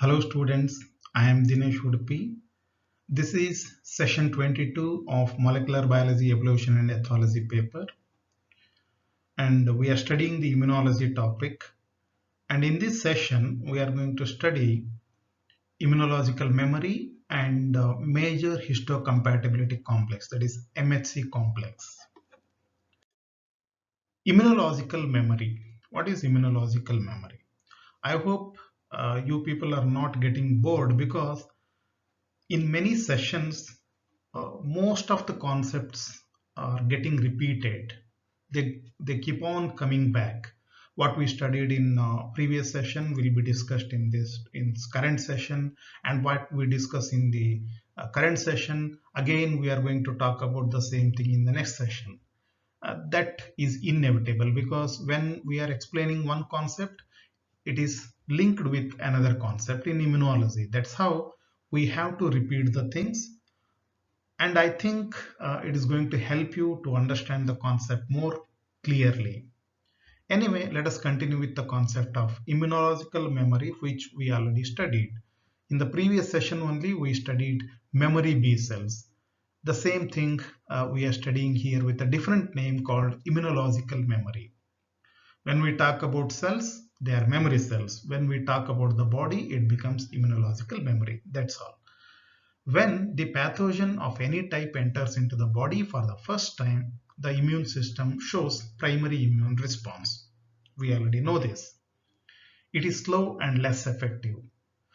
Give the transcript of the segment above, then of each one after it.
Hello students, I am Dinesh Udupi. This is session 22 of Molecular Biology Evolution and Ethology paper, and we are studying the immunology topic. And in this session we are going to study immunological memory and major histocompatibility complex, that is MHC complex. Immunological memory. What is immunological memory? I hope you people are not getting bored, because in many sessions most of the concepts are getting repeated. They keep on coming back. What we studied in previous session will be discussed in this current session, and what we discuss in the current session, again we are going to talk about the same thing in the next session. That is inevitable, because when we are explaining one concept, it is linked with another concept in immunology. That's how we have to repeat the things, and I think it is going to help you to understand the concept more clearly. Anyway, let us continue with the concept of immunological memory, which we already studied. In the previous session only, we studied memory B cells. The same thing we are studying here with a different name called immunological memory. When we talk about cells, they are memory cells. When we talk about the body, it becomes immunological memory. That's all. When the pathogen of any type enters into the body for the first time, the immune system shows primary immune response. We already know this. It is slow and less effective.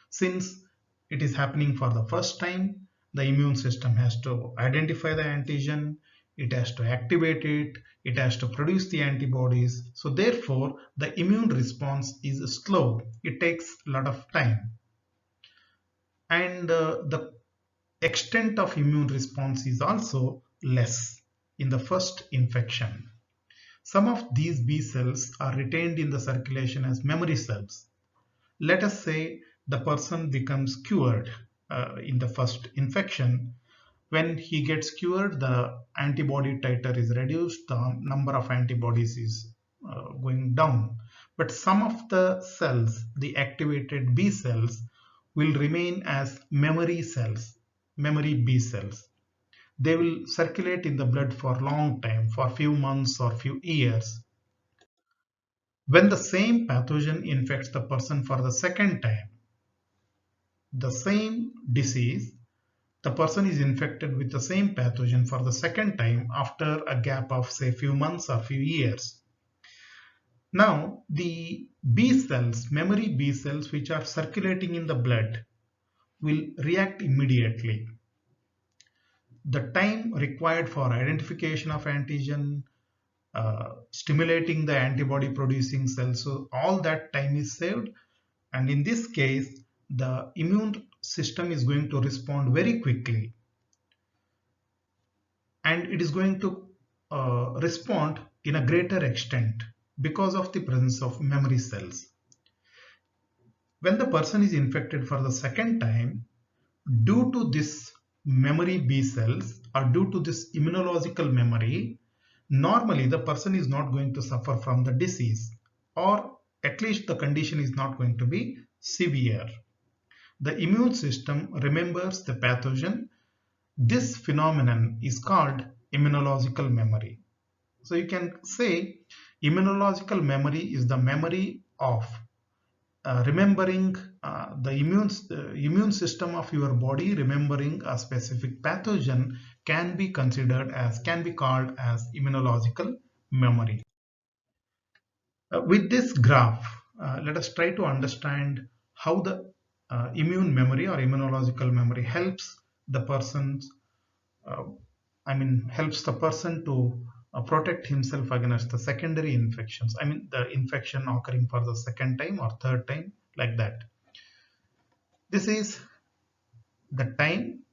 Since it is happening for the first time, the immune system has to identify the antigen, it has to activate it, it has to produce the antibodies. So therefore, the immune response is slow. It takes a lot of time. And the extent of immune response is also less in the first infection. Some of these B cells are retained in the circulation as memory cells. Let us say the person becomes cured in the first infection. When he gets cured, the antibody titer is reduced, the number of antibodies is going down. But some of the cells, the activated B cells, will remain as memory cells, memory B cells. They will circulate in the blood for a long time, for few months or few years. When the same pathogen infects the person for the second time, the same disease, the person is infected with the same pathogen for the second time after a gap of say few months or few years. Now the B cells, memory B cells, which are circulating in the blood, will react immediately. The time required for identification of antigen, stimulating the antibody producing cells, so all that time is saved, and in this case the immune system is going to respond very quickly, and it is going to respond in a greater extent because of the presence of memory cells. When the person is infected for the second time, due to this memory B cells or due to this immunological memory, normally the person is not going to suffer from the disease, or at least the condition is not going to be severe. The immune system remembers the pathogen. This phenomenon is called immunological memory. So you can say immunological memory is the memory of remembering the immune system of your body remembering a specific pathogen can be called as immunological memory. With this graph, let us try to understand how the immune memory or immunological memory helps the person's uh, helps the person to protect himself against the secondary infections. The infection occurring for the second time or third time, like that. This is the time,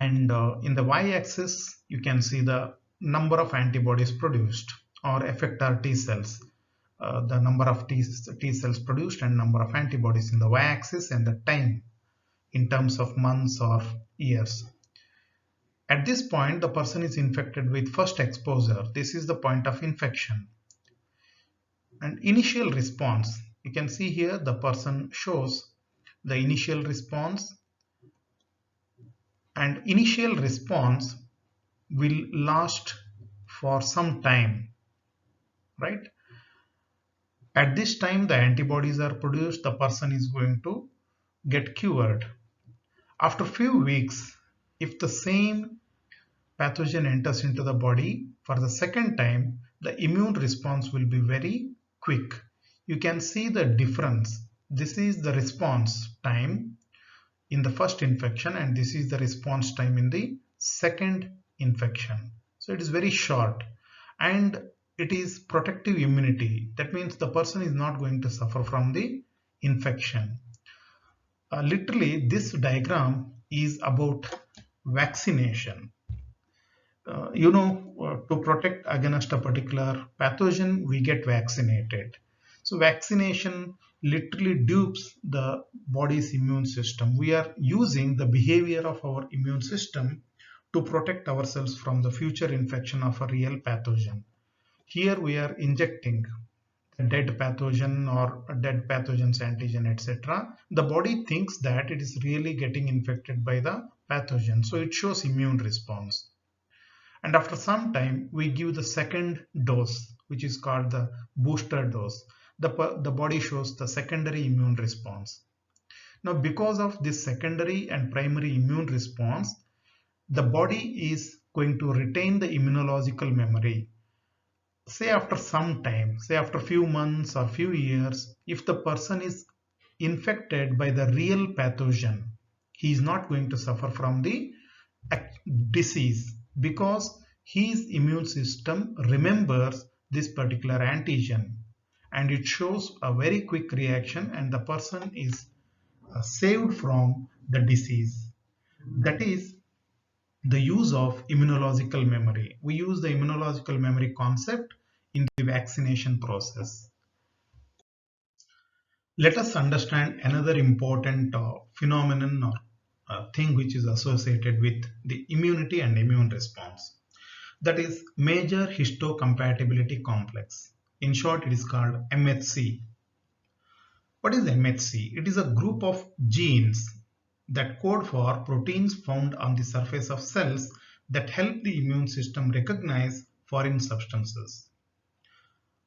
and in the y-axis, you can see the number of antibodies produced or effector T cells. The number of T cells produced and number of antibodies in the y-axis, and the time in terms of months or years. At this point, the person is infected with first exposure. This is the point of infection. And initial response, you can see here the person shows the initial response, and initial response will last for some time, right? At this time the antibodies are produced, the person is going to get cured. After few weeks, if the same pathogen enters into the body for the second time, the immune response will be very quick. You can see the difference. This is the response time in the first infection, and this is the response time in the second infection. So it is very short, and it is protective immunity. That means the person is not going to suffer from the infection. Literally, this diagram is about vaccination. To protect against a particular pathogen, we get vaccinated. So vaccination literally dupes the body's immune system. We are using the behavior of our immune system to protect ourselves from the future infection of a real pathogen. Here we are injecting a dead pathogen or a dead pathogen's antigen, etc. The body thinks that it is really getting infected by the pathogen, so it shows immune response. And after some time, we give the second dose, which is called the booster dose. The body shows the secondary immune response. Now, because of this secondary and primary immune response, the body is going to retain the immunological memory. Say after some time, say after few months or few years, if the person is infected by the real pathogen, he is not going to suffer from the disease because his immune system remembers this particular antigen, and it shows a very quick reaction, and the person is saved from the disease. That is the use of immunological memory. We use the immunological memory concept in the vaccination process. Let us understand another important phenomenon or thing which is associated with the immunity and immune response. That is major histocompatibility complex. In short, it is called MHC. What is MHC? It is a group of genes that code for proteins found on the surface of cells that help the immune system recognize foreign substances.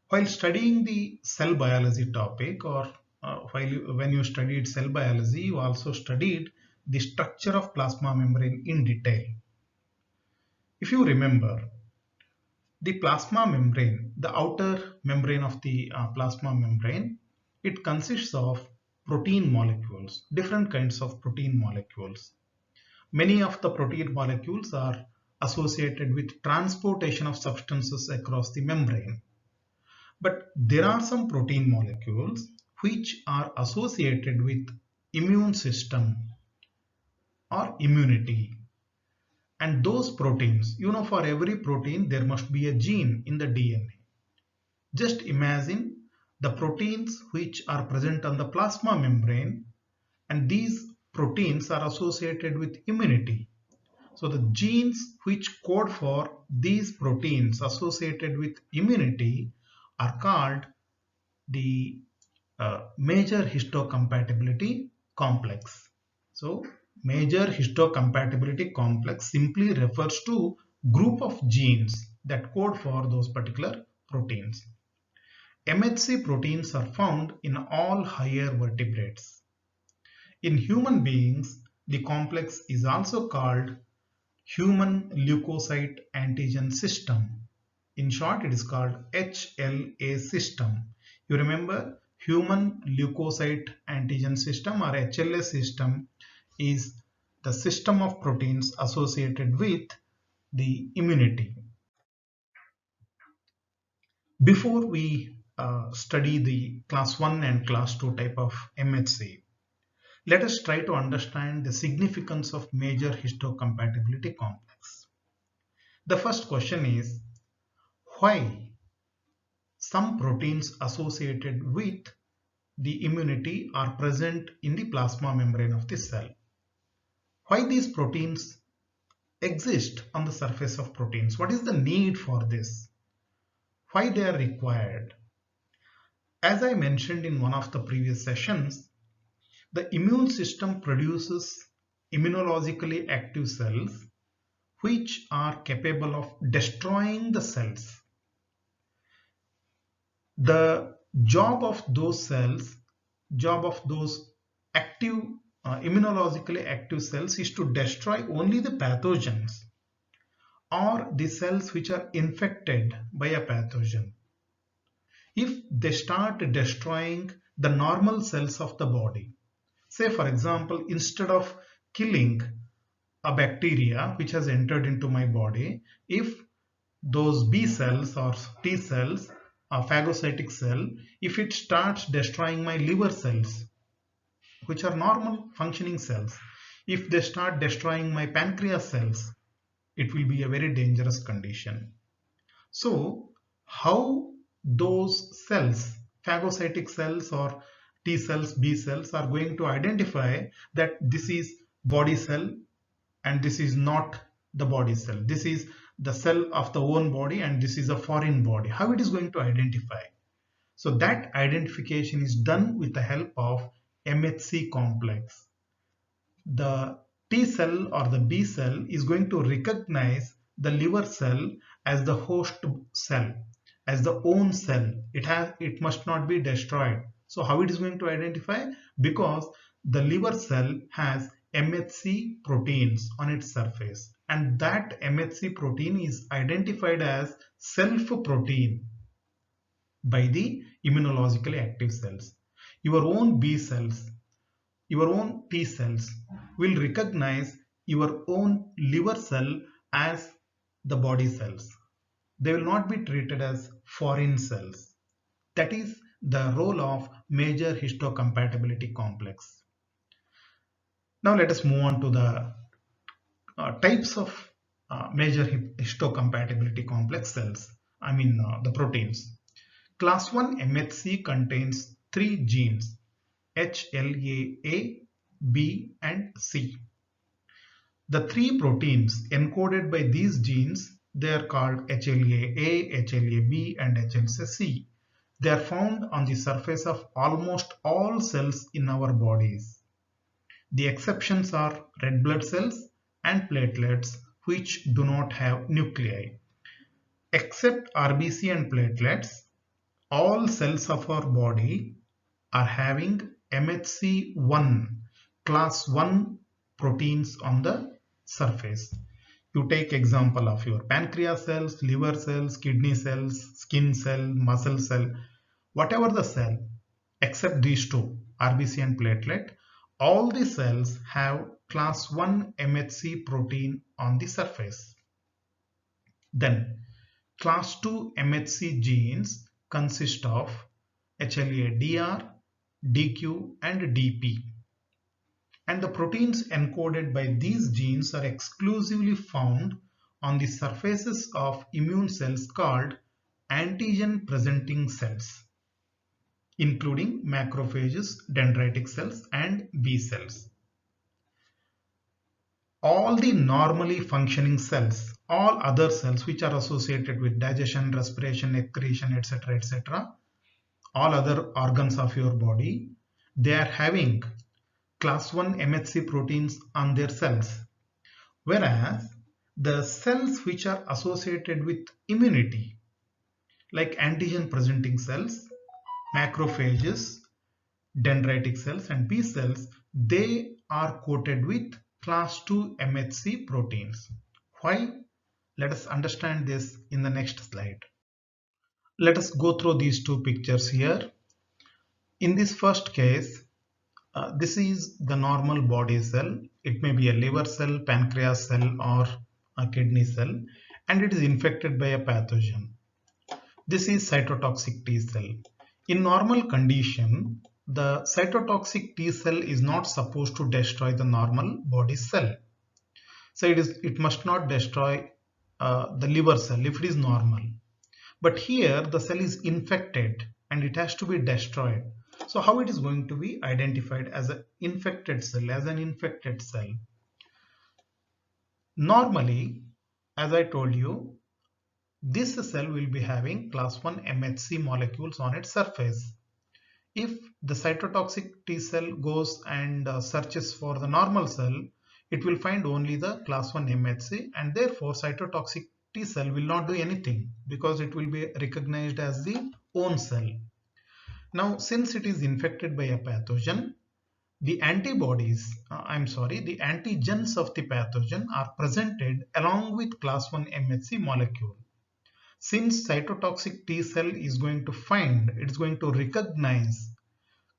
While studying the cell biology topic, or when you studied cell biology, you also studied the structure of plasma membrane in detail. If you remember, the plasma membrane, the outer membrane of the plasma membrane, it consists of protein molecules, different kinds of protein molecules. Many of the protein molecules are associated with transportation of substances across the membrane. But there are some protein molecules which are associated with immune system or immunity. And those proteins, for every protein there must be a gene in the DNA. Just imagine the proteins which are present on the plasma membrane, and these proteins are associated with immunity. So the genes which code for these proteins associated with immunity are called the major histocompatibility complex. So major histocompatibility complex simply refers to group of genes that code for those particular proteins. MHC proteins are found in all higher vertebrates. In human beings, the complex is also called human leukocyte antigen system. In short, it is called HLA system. You remember, human leukocyte antigen system or HLA system is the system of proteins associated with the immunity. Before we study the class 1 and class 2 type of MHC, let us try to understand the significance of major histocompatibility complex. The first question is, why some proteins associated with the immunity are present in the plasma membrane of the cell? Why these proteins exist on the surface of proteins? What is the need for this? Why they are required? As I mentioned in one of the previous sessions, The immune system produces immunologically active cells which are capable of destroying the cells. The job of those cells, job of those active immunologically active cells is to destroy only the pathogens or the cells which are infected by a pathogen. If they start destroying the normal cells of the body, say for example, instead of killing a bacteria which has entered into my body, if those B cells or T cells, a phagocytic cell, if it starts destroying my liver cells, which are normal functioning cells, if they start destroying my pancreas cells, it will be a very dangerous condition. So, how those cells, phagocytic cells or T cells, B cells, are going to identify that this is body cell and this is not the body cell. This is the cell of the own body and this is a foreign body. How it is going to identify? So that identification is done with the help of MHC complex. The T cell or the B cell is going to recognize the liver cell as the host cell, as the own cell. It must not be destroyed. So how it is going to identify? Because the liver cell has MHC proteins on its surface, and that MHC protein is identified as self protein by the immunologically active cells. Your own B cells, your own T cells will recognize your own liver cell as the body cells. They will not be treated as foreign cells. That is the role of major histocompatibility complex. Now let us move on to the types of major histocompatibility complex cells, the proteins. Class 1 MHC contains 3 genes HLA-A, B and C. The 3 proteins encoded by these genes, they are called HLA-A, HLA-B and HLA-C. They are found on the surface of almost all cells in our bodies. The exceptions are red blood cells and platelets, which do not have nuclei. Except RBC and platelets, all cells of our body are having MHC1 class 1 proteins on the surface. You take example of your pancreas cells, liver cells, kidney cells, skin cell, muscle cell, whatever the cell, except these two, RBC and platelet, all the cells have class 1 MHC protein on the surface. Then class 2 MHC genes consist of HLA-DR, DQ and DP. And the proteins encoded by these genes are exclusively found on the surfaces of immune cells called antigen presenting cells, including macrophages, dendritic cells and B cells. All the normally functioning cells, all other cells which are associated with digestion, respiration, excretion, etc., all other organs of your body, they are having class 1 MHC proteins on their cells. Whereas the cells which are associated with immunity, like antigen presenting cells, macrophages, dendritic cells and B cells, they are coated with class 2 MHC proteins. Why? Let us understand this in the next slide. Let us go through these two pictures here. In this first case, this is the normal body cell. It may be a liver cell, pancreas cell or a kidney cell, and it is infected by a pathogen. This is cytotoxic T cell. In normal condition, the cytotoxic T cell is not supposed to destroy the normal body cell. So it must not destroy the liver cell if it is normal. But here the cell is infected and it has to be destroyed. So how it is going to be identified as an infected cell, as an infected cell? Normally, as I told you, this cell will be having class 1 MHC molecules on its surface. if the cytotoxic T cell goes and searches for the normal cell, it will find only the class 1 MHC, and therefore cytotoxic T cell will not do anything because it will be recognized as the own cell. Now, since it is infected by a pathogen, the antibodies, the antigens of the pathogen are presented along with class 1 MHC molecule. Since cytotoxic T cell is going to find, it's going to recognize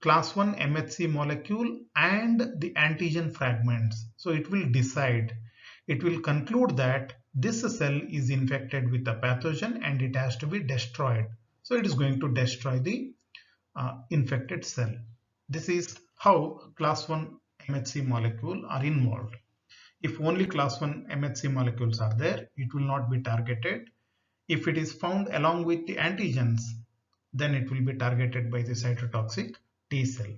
class 1 MHC molecule and the antigen fragments. So it will decide, it will conclude that this cell is infected with a pathogen and it has to be destroyed. So it is going to destroy the infected cell. This is how class 1 MHC molecule are involved. If only class 1 MHC molecules are there, it will not be targeted. If it is found along with the antigens, then it will be targeted by the cytotoxic T cell.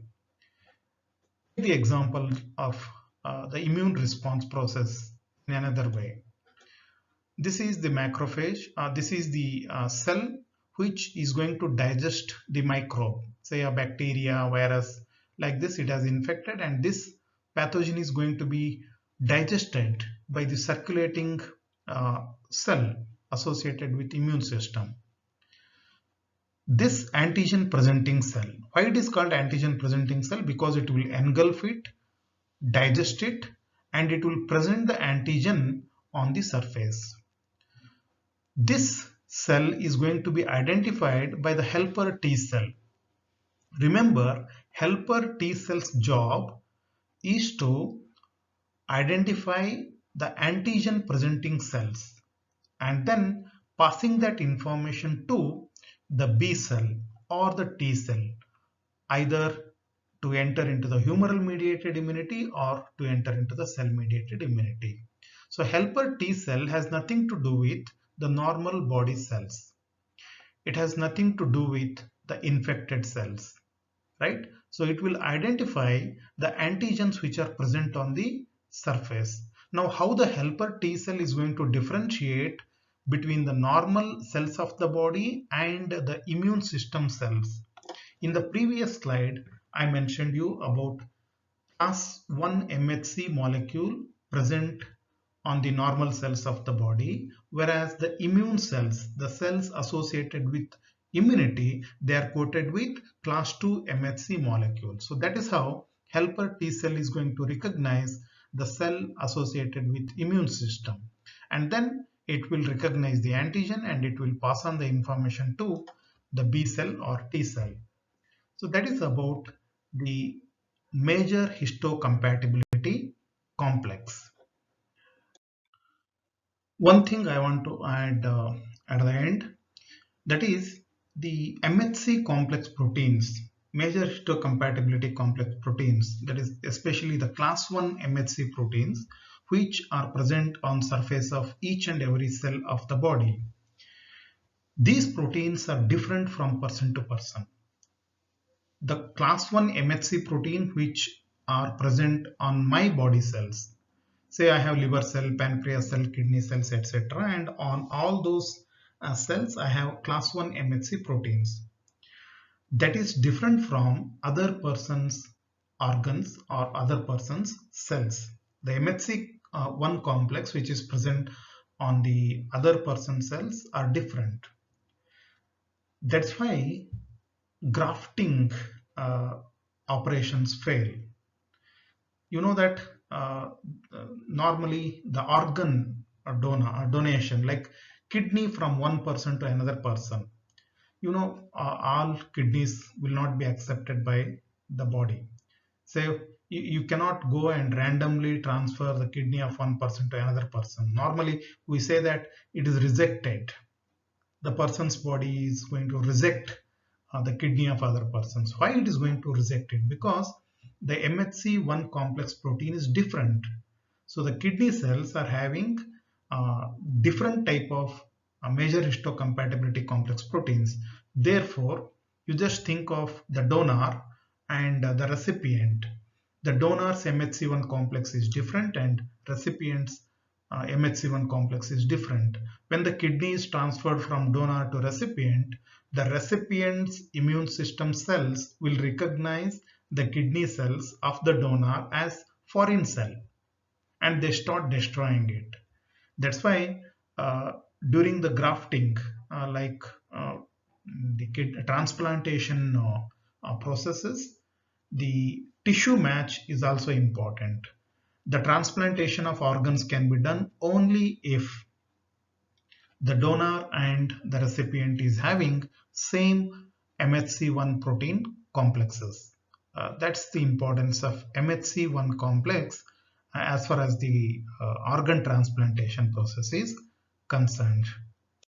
The example of the immune response process in another way. This is the macrophage. This is the cell which is going to digest the microbe, say a bacteria, virus, like this it has infected, and this pathogen is going to be digested by the circulating cell associated with immune system. This antigen presenting cell, why it is called antigen presenting cell? Because it will engulf it, digest it, and it will present the antigen on the surface. This cell is going to be identified by the helper T cell. Remember, helper T cell's job is to identify the antigen presenting cells and then passing that information to the B cell or the T cell, either to enter into the humoral mediated immunity or to enter into the cell mediated immunity. So helper T cell has nothing to do with the normal body cells. It has nothing to do with the infected cells, right? So it will identify the antigens which are present on the surface. Now, how the helper T cell is going to differentiate between the normal cells of the body and the immune system cells? In the previous slide, I mentioned you about class 1 MHC molecule present on the normal cells of the body, whereas the immune cells, the cells associated with immunity, they are coated with class 2 MHC molecule. So that is how helper T cell is going to recognize the cell associated with immune system, and then it will recognize the antigen and it will pass on the information to the B cell or T cell. So that is about the major histocompatibility complex. One thing I want to add at the end, that is the MHC complex proteins, major histocompatibility complex proteins, that is especially the class 1 MHC proteins, which are present on surface of each and every cell of the body. These proteins are different from person to person. The class 1 MHC protein which are present on my body cells, say I have liver cell, pancreas cell, kidney cells, etc., and on all those cells I have class 1 MHC proteins. That is different from other person's organs or other person's cells. The MHC1 complex which is present on the other person's cells are different. That's why grafting operations fail. You know that normally the organ donation, like kidney from one person to another person, you know, all kidneys will not be accepted by the body. So you cannot go and randomly transfer the kidney of one person to another person. Normally we say that it is rejected. The person's body is going to reject the kidney of other persons. Why it is going to reject it? Because the MHC1 complex protein is different. So the kidney cells are having different type of major histocompatibility complex proteins. Therefore, you just think of the donor and the recipient. The donor's MHC1 complex is different and recipient's MHC1 complex is different. When the kidney is transferred from donor to recipient, the recipient's immune system cells will recognize the kidney cells of the donor as foreign cell and they start destroying it. That's why during the grafting, like the transplantation processes, the tissue match is also important. The transplantation of organs can be done only if the donor and the recipient is having same MHC1 protein complexes. That's the importance of MHC1 complex as far as the organ transplantation process is concerned.